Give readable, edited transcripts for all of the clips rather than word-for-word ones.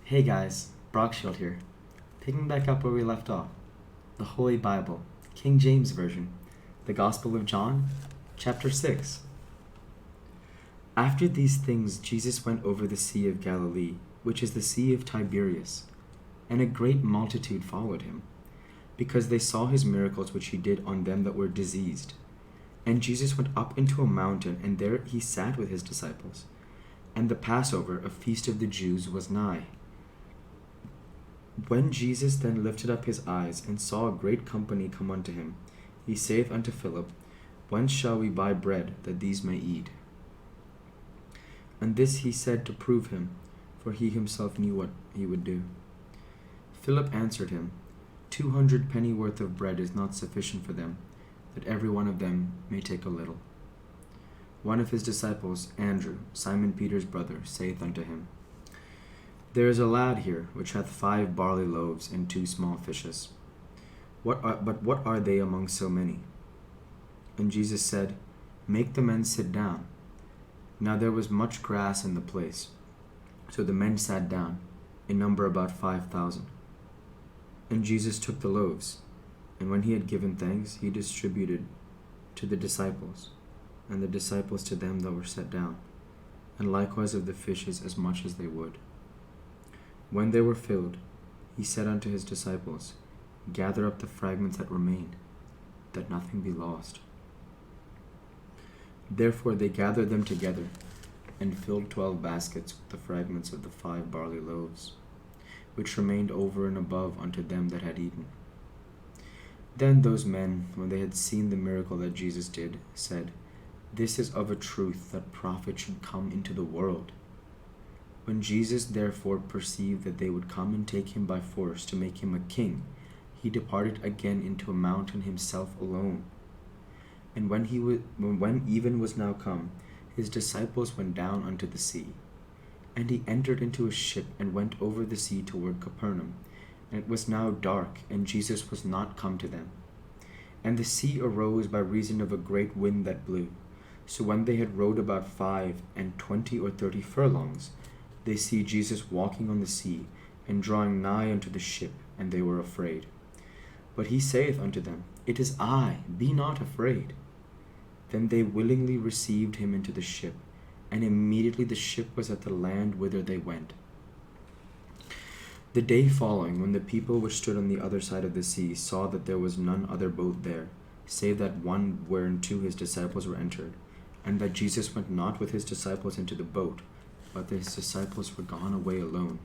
Hey guys, Brockshield here. Picking back up where we left off. The Holy Bible, King James Version, the Gospel of John, chapter 6. After these things, Jesus went over the Sea of Galilee, which is the Sea of Tiberias, and a great multitude followed him, because they saw his miracles which he did on them that were diseased. And Jesus went up into a mountain, and there he sat with his disciples. And the Passover, a feast of the Jews, was nigh. When Jesus then lifted up his eyes, and saw a great company come unto him, he saith unto Philip, Whence shall we buy bread, that these may eat? And this he said to prove him, for he himself knew what he would do. Philip answered him, 200 pennyworth of bread is not sufficient for them, that every one of them may take a little. One of his disciples, Andrew, Simon Peter's brother, saith unto him, There is a lad here, which hath 5 barley loaves and 2 small fishes. But what are they among so many? And Jesus said, Make the men sit down. Now there was much grass in the place. So the men sat down, in number about 5,000. And Jesus took the loaves, and when he had given thanks, he distributed to the disciples, and the disciples to them that were set down, and likewise of the fishes as much as they would. When they were filled, he said unto his disciples, Gather up the fragments that remain, that nothing be lost. Therefore they gathered them together, and filled 12 baskets with the fragments of the 5 barley loaves, which remained over and above unto them that had eaten. Then those men, when they had seen the miracle that Jesus did, said, This is of a truth that prophet should come into the world. When Jesus therefore perceived that they would come and take him by force to make him a king, he departed again into a mountain himself alone. And when even was now come, his disciples went down unto the sea. And he entered into a ship and went over the sea toward Capernaum. And it was now dark, and Jesus was not come to them. And the sea arose by reason of a great wind that blew. So when they had rowed about 25 or 30 furlongs, they see Jesus walking on the sea, and drawing nigh unto the ship, and they were afraid. But he saith unto them, It is I, be not afraid. Then they willingly received him into the ship, and immediately the ship was at the land whither they went. The day following, when the people which stood on the other side of the sea saw that there was none other boat there, save that one whereinto his disciples were entered, and that Jesus went not with his disciples into the boat, but his disciples were gone away alone.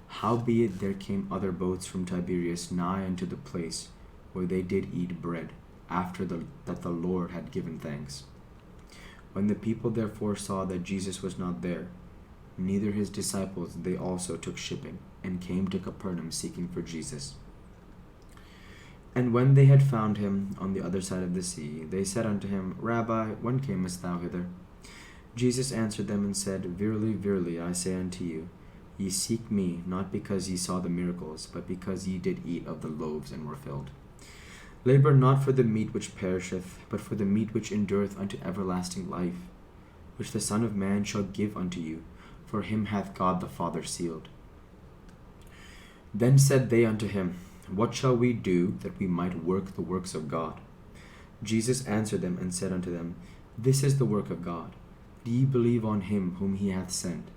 Howbeit there came other boats from Tiberias nigh unto the place where they did eat bread, after that the Lord had given thanks. When the people therefore saw that Jesus was not there, neither his disciples, they also took shipping, and came to Capernaum seeking for Jesus. And when they had found him on the other side of the sea, they said unto him, Rabbi, when camest thou hither? Jesus answered them and said, Verily, verily, I say unto you, ye seek me, not because ye saw the miracles, but because ye did eat of the loaves and were filled. Labor not for the meat which perisheth, but for the meat which endureth unto everlasting life, which the Son of Man shall give unto you, for him hath God the Father sealed. Then said they unto him, What shall we do that we might work the works of God? Jesus answered them and said unto them, This is the work of God, that ye believe on him whom he hath sent.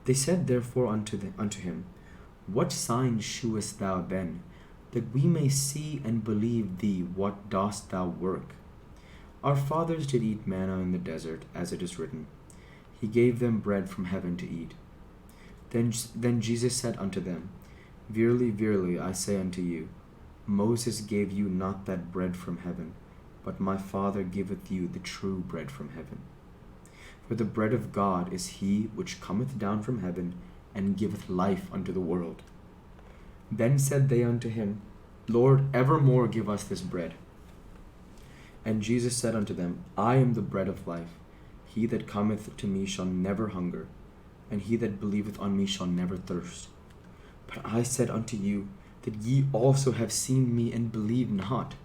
They said therefore unto him, What sign shewest thou then, that we may see and believe thee? What dost thou work? Our fathers did eat manna in the desert, as it is written, He gave them bread from heaven to eat. Then Jesus said unto them, Verily, verily, I say unto you, Moses gave you not that bread from heaven, but my Father giveth you the true bread from heaven. For the bread of God is he which cometh down from heaven, and giveth life unto the world. Then said they unto him, Lord, evermore give us this bread. And Jesus said unto them, I am the bread of life. He that cometh to me shall never hunger, and he that believeth on me shall never thirst. But I said unto you, that ye also have seen me, and believe not.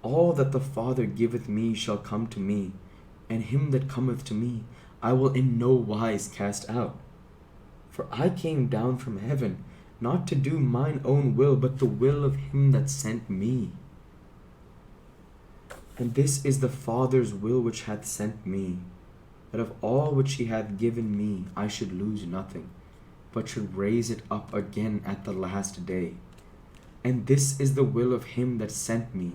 All that the Father giveth me shall come to me, and him that cometh to me I will in no wise cast out. For I came down from heaven, not to do mine own will, but the will of him that sent me. And this is the Father's will which hath sent me, that of all which he hath given me I should lose nothing, but should raise it up again at the last day. And this is the will of him that sent me,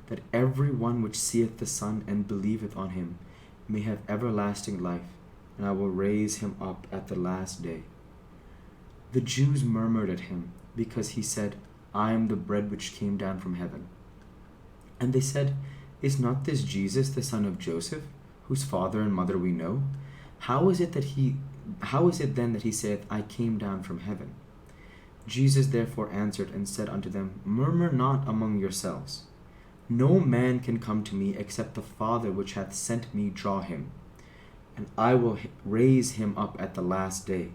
that every one which seeth the Son and believeth on him may have everlasting life, and I will raise him up at the last day. The Jews murmured at him, because he said, I am the bread which came down from heaven. And they said, Is not this Jesus the son of Joseph, whose father and mother we know? How is it then that he saith, I came down from heaven? Jesus therefore answered and said unto them, Murmur not among yourselves. No man can come to me except the Father which hath sent me draw him, and I will raise him up at the last day.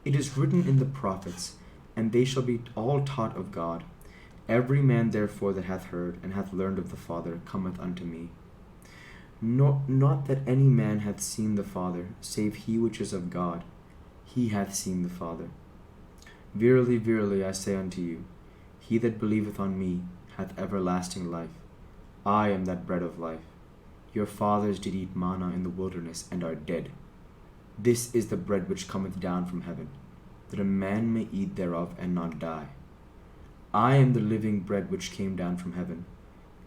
It is written in the prophets, and they shall be all taught of God. Every man therefore that hath heard and hath learned of the Father cometh unto me. Not that any man hath seen the Father, save he which is of God. He hath seen the Father. Verily, verily, I say unto you, he that believeth on me hath everlasting life. I am that bread of life. Your fathers did eat manna in the wilderness, and are dead. This is the bread which cometh down from heaven, that a man may eat thereof and not die. I am the living bread which came down from heaven.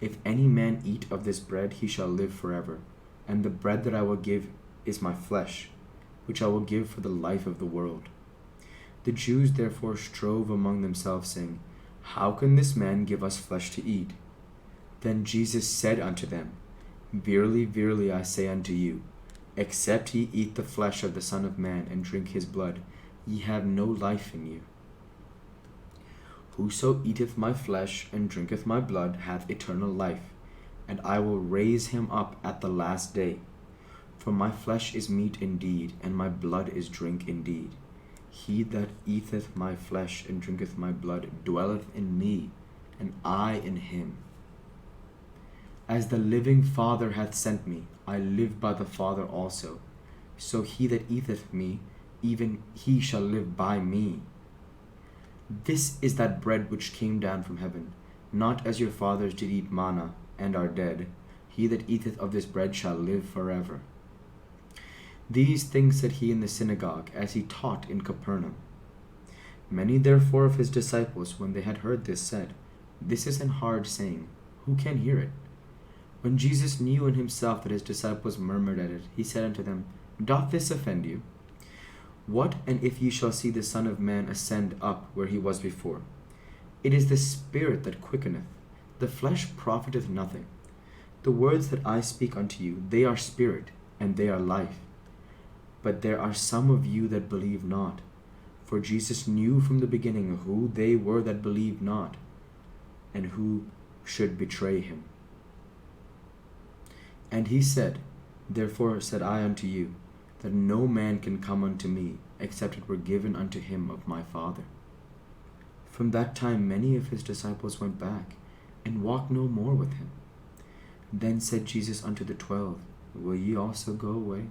If any man eat of this bread, he shall live forever. And the bread that I will give is my flesh, which I will give for the life of the world. The Jews therefore strove among themselves, saying, How can this man give us flesh to eat? Then Jesus said unto them, Verily, verily, I say unto you, except ye eat the flesh of the Son of Man and drink his blood, ye have no life in you. Whoso eateth my flesh and drinketh my blood hath eternal life, and I will raise him up at the last day. For my flesh is meat indeed, and my blood is drink indeed. He that eateth my flesh and drinketh my blood dwelleth in me, and I in him. As the living Father hath sent me, I live by the Father also. So he that eateth me, even he shall live by me. This is that bread which came down from heaven, not as your fathers did eat manna, and are dead. He that eateth of this bread shall live forever. These things said he in the synagogue, as he taught in Capernaum. Many therefore of his disciples, when they had heard this, said, This is an hard saying, who can hear it? When Jesus knew in himself that his disciples murmured at it, he said unto them, Doth this offend you? What and if ye shall see the Son of Man ascend up where he was before? It is the Spirit that quickeneth, the flesh profiteth nothing. The words that I speak unto you, they are spirit, and they are life. But there are some of you that believe not. For Jesus knew from the beginning who they were that believed not, and who should betray him. And he said, Therefore said I unto you, that no man can come unto me, except it were given unto him of my Father. From that time many of his disciples went back, and walked no more with him. Then said Jesus unto the 12, Will ye also go away?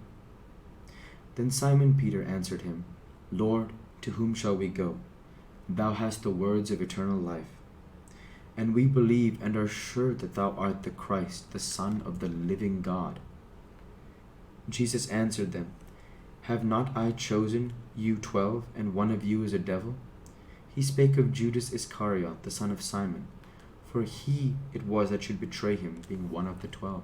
Then Simon Peter answered him, Lord, to whom shall we go? Thou hast the words of eternal life. And we believe and are sure that thou art the Christ, the Son of the living God. Jesus answered them, Have not I chosen you 12, and one of you is a devil? He spake of Judas Iscariot, the son of Simon, for he it was that should betray him, being one of the 12.